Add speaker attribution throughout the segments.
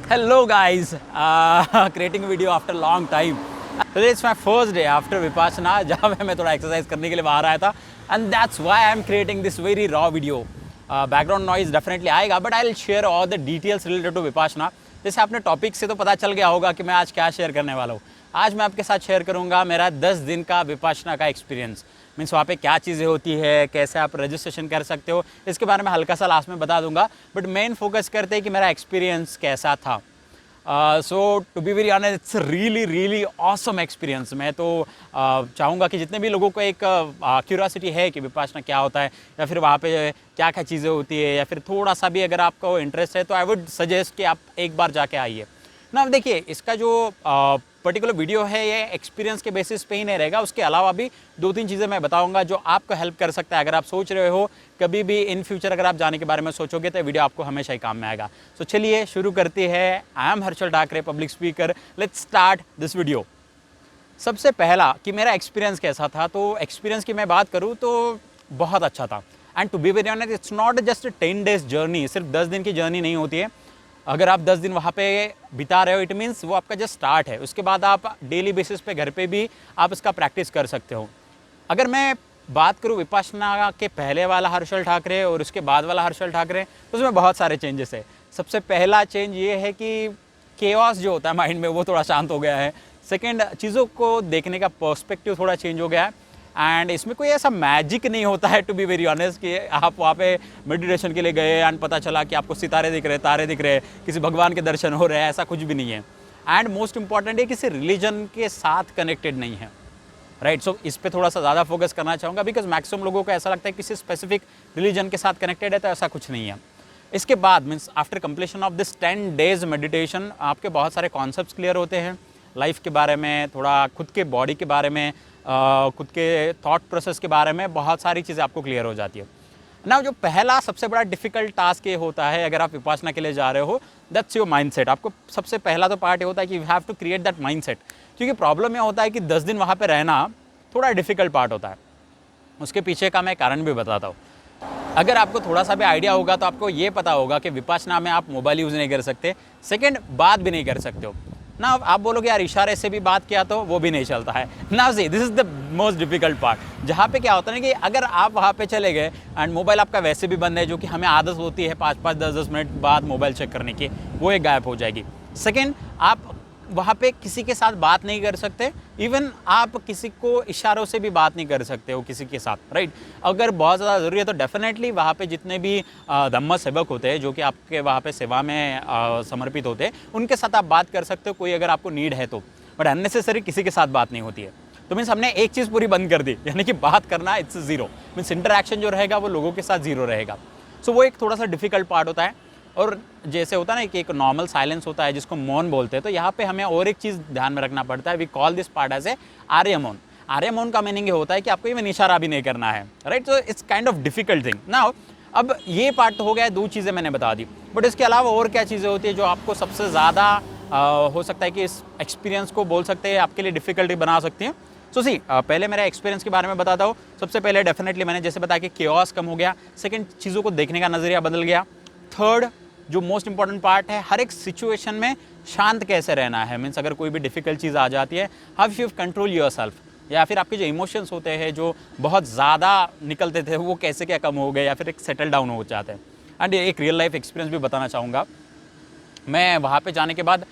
Speaker 1: Hello guys, creating a video after long time. Today is my first day after Vipassana जहाँ पे मैं थोड़ा exercise करने के लिए बाहर आया था and that's why I am creating this very raw video. Background noise definitely आएगा but I'll share all the details related to Vipassana. जैसे आपने टॉपिक से तो पता चल गया होगा कि मैं आज क्या शेयर करने वाला हूँ। आज मैं आपके साथ शेयर करूँगा मेरा 10 दिन का विपासना का एक्सपीरियंस। मीन्स वहाँ पे क्या चीज़ें होती है, कैसे आप रजिस्ट्रेशन कर सकते हो, इसके बारे में हल्का सा लास्ट में बता दूंगा। बट मेन फोकस करते हैं कि मेरा एक्सपीरियंस कैसा था। So to be very honest it's really awesome experience. मैं तो चाहूँगा कि जितने भी लोगों को एक क्यूरियोसिटी है कि विपासना क्या होता है या फिर वहाँ पे क्या क्या चीज़ें होती है या फिर थोड़ा सा भी अगर आपको इंटरेस्ट है तो आई वुड सजेस्ट कि आप एक बार जाके आइए ना। देखिए इसका जो पर्टिकुलर वीडियो है ये एक्सपीरियंस के बेसिस पे ही नहीं रहेगा, उसके अलावा भी 2-3 चीज़ें मैं बताऊंगा जो आपको हेल्प कर सकता है। अगर आप सोच रहे हो कभी भी इन फ्यूचर अगर आप जाने के बारे में सोचोगे तो वीडियो आपको हमेशा ही काम में आएगा। सो चलिए शुरू करते हैं। I am Harshal Thackeray, public speaker. Let's start this video. सबसे पहला कि मेरा एक्सपीरियंस कैसा था, तो एक्सपीरियंस की मैं बात करूँ तो बहुत अच्छा था। And to be very honest it's not just 10 days journey, सिर्फ 10 दिन की जर्नी नहीं होती है। अगर आप 10 दिन वहाँ पे बिता रहे हो इट मीन्स वो आपका जस्ट स्टार्ट है। उसके बाद आप डेली बेसिस पे घर पे भी आप इसका प्रैक्टिस कर सकते हो। अगर मैं बात करूँ विपासना के पहले वाला हर्षल ठाकरे और उसके बाद वाला हर्षल ठाकरे तो उसमें बहुत सारे चेंजेस है। सबसे पहला चेंज ये है कि केओस जो होता है माइंड में वो थोड़ा शांत हो गया है। सेकेंड, चीज़ों को देखने का पर्सपेक्टिव थोड़ा चेंज हो गया है। एंड इसमें कोई ऐसा मैजिक नहीं होता है टू बी वेरी ऑनेस्ट कि आप वहाँ पे मेडिटेशन के लिए गए एंड पता चला कि आपको सितारे दिख रहे, तारे दिख रहे, किसी भगवान के दर्शन हो रहे हैं, ऐसा कुछ भी नहीं है। एंड मोस्ट इंपॉर्टेंट है किसी रिलीजन के साथ कनेक्टेड नहीं है, राइट। सो इस पर थोड़ा सा ज़्यादा फोकस करना चाहूँगा बिकॉज मैक्सिमम लोगों को ऐसा लगता है किसी स्पेसिफिक रिलीजन के साथ कनेक्टेड है, तो ऐसा कुछ नहीं है। इसके बाद means after completion of this 10 days meditation आपके बहुत सारे कॉन्सेप्ट्स क्लियर होते हैं लाइफ के बारे में, थोड़ा खुद के बॉडी के बारे में, खुद के थॉट प्रोसेस के बारे में बहुत सारी चीज़ें आपको क्लियर हो जाती है ना। जो पहला सबसे बड़ा डिफिकल्ट टास्क ये होता है अगर आप विपासना के लिए जा रहे हो, दैट्स योर माइंडसेट। आपको सबसे पहला तो पार्ट ये होता है कि you have to create that mindset. क्योंकि प्रॉब्लम ये होता है कि 10 दिन वहाँ पे रहना थोड़ा डिफिकल्ट पार्ट होता है। उसके पीछे का मैं कारण भी बताता हूँ। अगर आपको थोड़ा सा भी आइडिया होगा तो आपको ये पता होगा कि विपासना में आप मोबाइल यूज़ नहीं कर सकते, सेकेंड बात भी नहीं कर सकते हो ना। आप बोलोगे यार इशारे से भी बात किया तो वो भी नहीं चलता है ना। See this is the most difficult part, जहाँ पे क्या होता है ना कि अगर आप वहाँ पे चले गए एंड मोबाइल आपका वैसे भी बंद है, जो कि हमें आदत होती है 5-5, 10-10 मिनट बाद मोबाइल चेक करने की, वो एक गायब हो जाएगी। सेकेंड, आप वहाँ पे किसी के साथ बात नहीं कर सकते, इवन आप किसी को इशारों से भी बात नहीं कर सकते हो किसी के साथ, राइट। अगर बहुत ज़्यादा ज़रूरी है तो डेफिनेटली वहाँ पे जितने भी धम्म सेवक होते हैं जो कि आपके वहाँ पे सेवा में समर्पित होते हैं उनके साथ आप बात कर सकते हो, कोई अगर आपको नीड है तो। बट अननेसेसरी किसी के साथ बात नहीं होती है। तो मीन्स हमने एक चीज़ पूरी बंद कर दी, यानी कि बात करना इट्स ज़ीरो। मीन्स इंटरेक्शन जो रहेगा वो लोगों के साथ ज़ीरो रहेगा। सो वो एक थोड़ा सा डिफिकल्ट पार्ट होता है। और जैसे होता है ना कि एक नॉर्मल साइलेंस होता है जिसको मौन बोलते हैं, तो यहाँ पे हमें और एक चीज़ ध्यान में रखना पड़ता है। We call this part as a आर्य मौन। आर्य मौन का मीनिंग ये होता है कि आपको इवन इशारा भी नहीं करना है, right. So it's kind of difficult thing ना। अब ये पार्ट तो हो गया, 2 चीज़ें मैंने बता दी, बट इसके अलावा और क्या चीज़ें होती है जो आपको सबसे ज़्यादा हो सकता है कि इस एक्सपीरियंस को बोल सकते हैं आपके लिए डिफिकल्टी बना सकती हैं। सो सी पहले मेरा एक्सपीरियंस के बारे में बताता हूँ। सबसे पहले डेफिनेटली मैंने जैसे बताया कि केओस कम हो गया। सेकेंड, चीज़ों को देखने का नज़रिया बदल गया। थर्ड, जो मोस्ट इंपॉर्टेंट पार्ट है, हर एक सिचुएशन में शांत कैसे रहना है। मीन्स अगर कोई भी डिफिकल्ट चीज़ आ जाती है, हाउ यू कंट्रोल योरसेल्फ, या फिर आपके जो इमोशंस होते हैं जो बहुत ज़्यादा निकलते थे वो कैसे क्या कम हो गए या फिर एक सेटल डाउन हो जाते हैं। एंड एक रियल लाइफ एक्सपीरियंस भी बताना चाहूँगा। मैं वहाँ पे जाने के बाद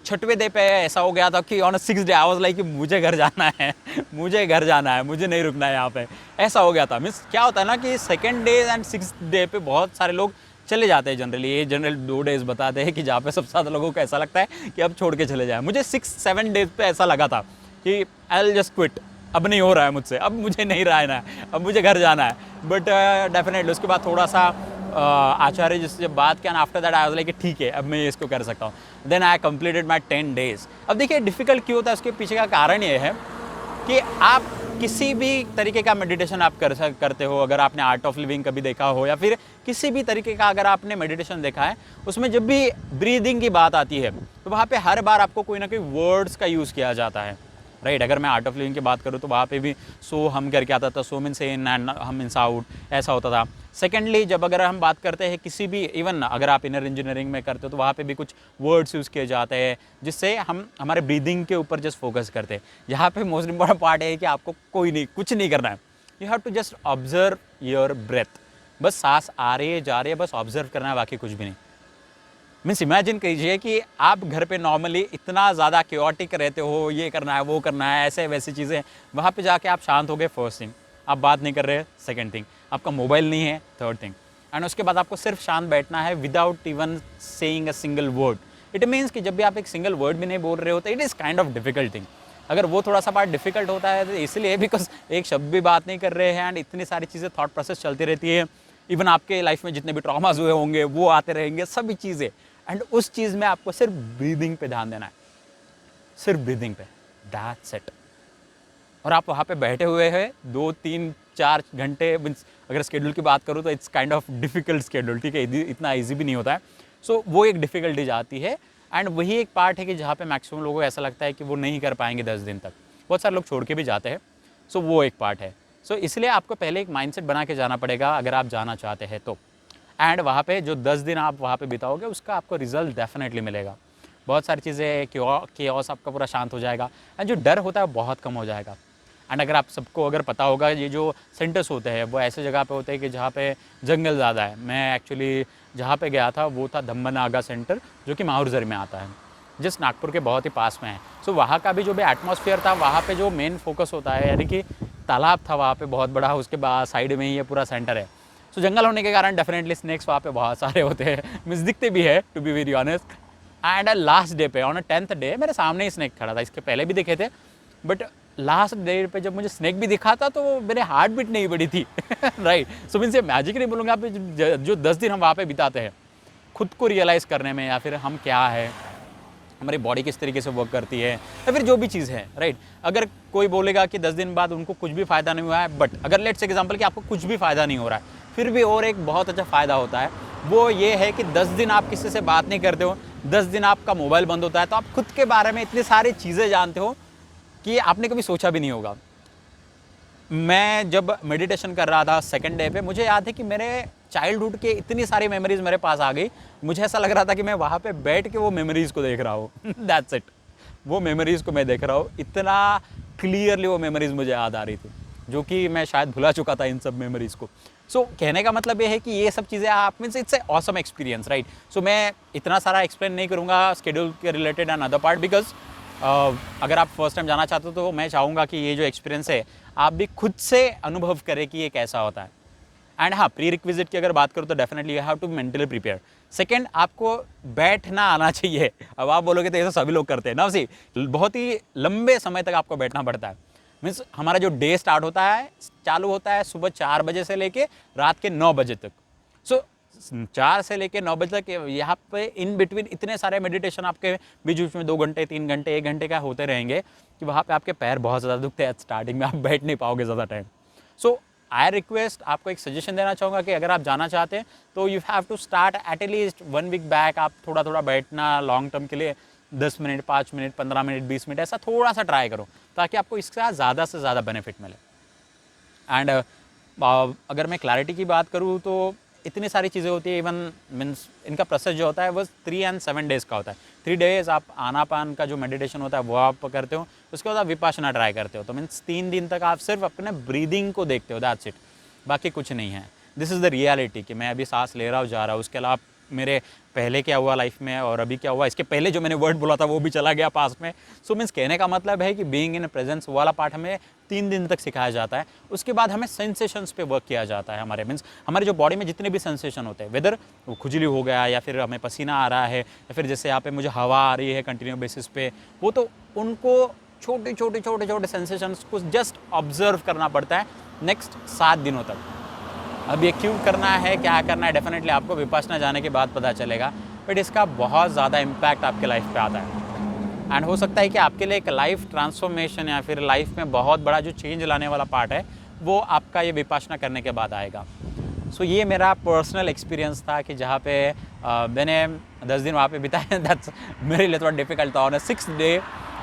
Speaker 1: 6वें डे पे ऐसा हो गया था कि on 6th day I was like कि मुझे घर जाना है मुझे घर जाना है, मुझे नहीं रुकना है यहाँ पे, ऐसा हो गया था। मीन्स क्या होता है ना कि 2nd day and 6th day पे बहुत सारे लोग चले जाते हैं जनरली। ये जनरल 2 डेज़ बताते हैं कि जहाँ पे सबसे ज़्यादा लोगों को ऐसा लगता है कि अब छोड़ के चले जाए। मुझे 6-7 डेज पे ऐसा लगा था कि आई विल जस्ट क्विट, अब नहीं हो रहा है मुझसे, अब मुझे नहीं रहना है, अब मुझे घर जाना है। बट डेफिनेटली उसके बाद थोड़ा सा आचार्य जिससे जब बात किया ना, after that I was like ठीक है अब मैं इसको कर सकता हूँ। Then I completed my 10 days. अब देखिए डिफ़िकल्ट क्यों होता है, उसके पीछे का कारण ये है कि आप किसी भी तरीके का मेडिटेशन आप करते हो, अगर आपने आर्ट ऑफ लिविंग कभी देखा हो या फिर किसी भी तरीके का अगर आपने मेडिटेशन देखा है, उसमें जब भी ब्रीदिंग की बात आती है तो वहाँ पे हर बार आपको कोई ना कोई वर्ड्स का यूज़ किया जाता है। राइट। अगर मैं आर्ट ऑफ लिविंग की बात करूँ तो वहाँ पे भी सो हम करके आता था, सो मीन्स इन एंड हम मीन्स आउट, ऐसा होता था। सेकेंडली जब अगर हम बात करते हैं किसी भी, इवन अगर आप इनर इंजीनियरिंग में करते हो तो वहाँ पे भी कुछ वर्ड्स यूज़ किए जाते हैं जिससे हम हमारे ब्रीदिंग के ऊपर जस्ट फोकस करते हैं। यहाँ पे मोस्ट इंपॉर्टेंट पार्ट है कि आपको कुछ नहीं करना है, you have to just observe your breath. बस सांस आ रही है जा रही है, बस ऑब्जर्व करना है, बाकी कुछ भी नहीं। मीन्स इमेजिन कीजिए कि आप घर पे नॉर्मली इतना ज़्यादा क्योटिक रहते हो, ये करना है वो करना है ऐसे वैसी चीज़ें, वहाँ पे जाके आप शांत हो गए, फर्स्ट थिंग। आप बात नहीं कर रहे, सेकंड थिंग। आपका मोबाइल नहीं है, थर्ड थिंग। एंड उसके बाद आपको सिर्फ शांत बैठना है without even saying a single word. It means कि जब भी आप एक सिंगल वर्ड भी नहीं बोल रहे होते, it is kind of difficult thing. अगर वो थोड़ा सा पार्ट डिफिकल्ट होता है तो इसलिए बिकॉज एक शब्द भी बात नहीं कर रहे हैं एंड इतनी सारी चीज़ें थॉट प्रोसेस चलती रहती है। इवन आपके लाइफ में जितने भी ट्रॉमास हुए होंगे वो आते रहेंगे, सभी चीज़ें। एंड उस चीज़ में आपको सिर्फ ब्रीदिंग पे ध्यान देना है, सिर्फ ब्रीदिंग पे, दैट्स इट। और आप वहाँ पे बैठे हुए हैं 2, 3, 4 घंटे। मीन्स अगर स्केड्यूल की बात करूँ तो it's kind of difficult schedule, ठीक है, इतना ईजी भी नहीं होता है। सो वो एक डिफिकल्टीज आती है एंड वही एक पार्ट है कि जहाँ पे मैक्सिमम लोगों को ऐसा लगता है कि वो नहीं कर पाएंगे 10 दिन तक। बहुत सारे लोग छोड़ के भी जाते हैं। सो वो एक पार्ट है। सो इसलिए आपको पहले एक माइंडसेट बना के जाना पड़ेगा अगर आप जाना चाहते हैं तो। एंड वहाँ पे जो 10 दिन आप वहाँ पे बिताओगे उसका आपको रिजल्ट डेफिनेटली मिलेगा। बहुत सारी चीज़ें, केओस आपका पूरा शांत हो जाएगा एंड जो डर होता है वो बहुत कम हो जाएगा। एंड अगर आप सबको अगर पता होगा, ये जो सेंटर्स होते हैं वो ऐसे जगह पे होते हैं कि जहाँ पे जंगल ज़्यादा है। मैं एक्चुअली जहाँ पे गया था वो था धम्मनागा सेंटर, जो कि माहुरजर में आता है, जिस नागपुर के बहुत ही पास में है। सो वहाँ का भी जो भी एटमॉस्फेयर था, वहाँ पे जो मेन फोकस होता है, यानी कि तालाब था वहाँ पे बहुत बड़ा, उसके बाद साइड में ही ये पूरा सेंटर है। सो जंगल होने के कारण डेफिनेटली स्नैक्स वहाँ पे बहुत सारे होते हैं, मीन्स दिखते भी है, to be very honest. And last day पे, ऑन 10th डे, मेरे सामने ही स्नैक खड़ा था। इसके पहले भी दिखे थे, बट लास्ट डे पे जब मुझे स्नैक भी दिखा था तो मेरे हार्ट बीट नहीं बढ़ी थी। राइट। सो मीन्स ये मैजिक नहीं बोलूँगा, आप जो 10 दिन हम वहाँ पे बिताते हैं खुद को रियलाइज़ करने में, या फिर हम क्या है, हमारी बॉडी किस तरीके से वर्क करती है, या फिर जो भी चीज़ है, राइट। अगर कोई बोलेगा कि 10 दिन बाद उनको कुछ भी फ़ायदा नहीं हुआ है, बट अगर लेट्स एग्जांपल कि आपको कुछ भी फ़ायदा नहीं हो रहा है, फिर भी और एक बहुत अच्छा फ़ायदा होता है, वो ये है कि 10 दिन आप किसी से बात नहीं करते हो, 10 दिन आपका मोबाइल बंद होता है, तो आप खुद के बारे में इतनी सारी चीज़ें जानते हो कि आपने कभी सोचा भी नहीं होगा। मैं जब मेडिटेशन कर रहा था सेकंड डे पे, मुझे याद है कि मेरे चाइल्डहुड के इतनी सारी मेमोरीज मेरे पास आ गई। मुझे ऐसा लग रहा था कि मैं वहाँ पे बैठ के वो मेमोरीज़ को देख रहा हूँ। दैट्स इट, वो मेमोरीज़ को मैं देख रहा हूँ। इतना क्लियरली वो मेमोरीज़ मुझे याद आ रही थी, जो कि मैं शायद भुला चुका था इन सब मेमोरीज़ को। सो कहने का मतलब ये है कि ये सब चीज़ें आप means it's a awesome experience, right. So मैं इतना सारा एक्सप्लेन नहीं करूँगा स्केड्यूल के related and other part, because अगर आप फर्स्ट टाइम जाना चाहते हो तो मैं चाहूँगा कि ये जो एक्सपीरियंस है आप भी खुद से अनुभव करें कि ये कैसा होता है। एंड हाँ, प्री रिक्विजिट की अगर बात करूँ तो definitely you have to mentally prepare. Second, आपको बैठना आना चाहिए। अब आप बोलोगे तो ये तो सभी लोग करते हैं ना, सी बहुत ही लंबे समय तक आपको बैठना पड़ता है। मीन्स हमारा जो डे स्टार्ट होता है, चालू होता है सुबह 4 बजे से लेके रात के 9 बजे तक। सो 4 से लेके 9 बजे तक यहाँ पे इन बिटवीन इतने सारे मेडिटेशन आपके बीच बीच में 2 घंटे 3 घंटे 1 घंटे का होते रहेंगे कि वहाँ पे आपके पैर बहुत ज़्यादा दुखते हैं। स्टार्टिंग में आप बैठ नहीं पाओगे ज़्यादा टाइम। सो आई रिक्वेस्ट, आपको एक सजेशन देना चाहूँगा कि अगर आप जाना चाहते हैं तो you have to start at least 1 week back. आप थोड़ा थोड़ा बैठना लॉन्ग टर्म के लिए 10 मिनट 5 मिनट 15 मिनट 20 मिनट ऐसा थोड़ा सा ट्राई करो, ताकि आपको इसका ज़्यादा से ज़्यादा बेनिफिट मिले। एंड अगर मैं क्लैरिटी की बात करूँ तो इतनी सारी चीज़ें होती है। इवन मीन्स इनका प्रोसेस जो होता है वो 3 and 7 डेज़ का होता है। 3 डेज़ आप आनापान का जो मेडिटेशन होता है वो आप करते हो, उसके बाद आप विपाशना ट्राई करते हो। तो मीन्स 3 दिन तक आप सिर्फ अपने ब्रीदिंग को देखते हो, दैट्स इट, बाकी कुछ नहीं है। दिस इज़ द रियलिटी कि मैं अभी सांस ले रहा हूँ जा रहा हूँ। उसके अलावा मेरे पहले क्या हुआ लाइफ में और अभी क्या हुआ, इसके पहले जो मैंने वर्ड बोला था वो भी चला गया पास में। सो मीन्स कहने का मतलब है कि बीइंग इन प्रेजेंस वाला पार्ट हमें 3 दिन तक सिखाया जाता है। उसके बाद हमें सेंसेशंस पे वर्क किया जाता है। हमारे मीन्स हमारे जो बॉडी में जितने भी सेंसेशन होते हैं, वेदर वो खुजली हो गया या फिर हमें पसीना आ रहा है या फिर जैसे यहाँ पे मुझे हवा आ रही है कंटिन्यू बेसिस पे, वो तो उनको छोटे छोटे छोटे छोटे सेंसेशंस को जस्ट ऑब्जर्व करना पड़ता है नेक्स्ट 7 दिनों तक। अब ये क्यों करना है, क्या करना है, डेफिनेटली आपको विपासना जाने के बाद पता चलेगा, बट इसका बहुत ज़्यादा इम्पैक्ट आपके लाइफ पे आता है। एंड हो सकता है कि आपके लिए एक लाइफ ट्रांसफॉर्मेशन या फिर लाइफ में बहुत बड़ा जो चेंज लाने वाला पार्ट है वो आपका ये विपासना करने के बाद आएगा। सो ये मेरा पर्सनल एक्सपीरियंस था कि जहाँ पे मैंने 10 दिन वहाँ पे बिताए। दैट्स मेरे लिए थोड़ा डिफिकल्ट था। ऑन 6th डे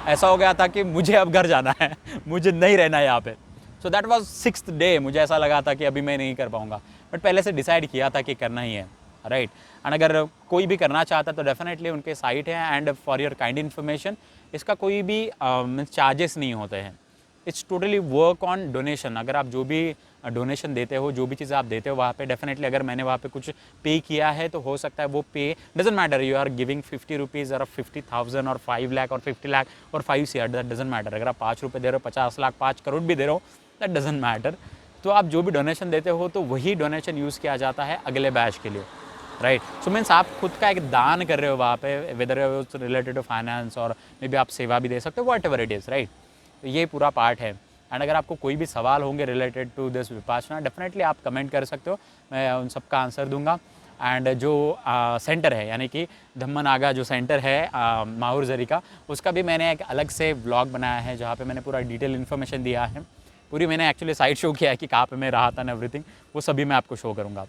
Speaker 1: ऐसा हो गया था कि मुझे अब घर जाना है, मुझे नहीं रहना है यहाँ पे। So that was 6th day, मुझे ऐसा लगा था कि अभी मैं नहीं कर पाऊँगा, बट पहले से डिसाइड किया था कि करना ही है, राइट। एंड अगर कोई भी करना चाहता तो डेफिनेटली उनके साइट है। And for your kind information, इसका कोई भी चार्जेस नहीं होते हैं। It's totally work on donation. अगर आप जो भी डोनेशन देते हो, जो भी चीज़ें आप देते हो वहाँ पे, डेफिनेटली अगर मैंने वहाँ पे कुछ पे किया है तो हो सकता है वो पे, doesn't matter you are giving 50 rupees और 50,000 और 5 लाख और 50 लाख और 5 CR, दैट डजेंट मैटर। अगर आप 5 रुपये दे रहे हो, 50 लाख, 5 करोड़ भी दे रहे हो, दैट डजेंट मैटर। तो आप जो भी डोनेशन देते हो तो वही डोनेशन यूज़ किया जाता है अगले बैच के लिए, राइट। सो मीन्स आप खुद का एक दान कर रहे हो वहाँ पे, वेदर रिलेटेड टू फाइनेंस और मे बी आप सेवा भी दे सकते हो, what ever it is, right. तो ये पूरा पार्ट है। एंड अगर आपको कोई भी सवाल होंगे related to this Vipassana, definitely आप कमेंट कर सकते हो, मैं उन सबका आंसर दूंगा। एंड जो सेंटर है, यानी कि धम्मनागा जो सेंटर है माहुर जरी का, उसका भी मैंने एक अलग से व्लॉग बनाया है जहाँ पे मैंने पूरा डिटेल इन्फॉर्मेशन दिया है। पूरी मैंने एक्चुअली साइट शो किया है कि कहाँ पे मैं रहा था एंड एवरीथिंग, वो सभी मैं आपको शो करूँगा।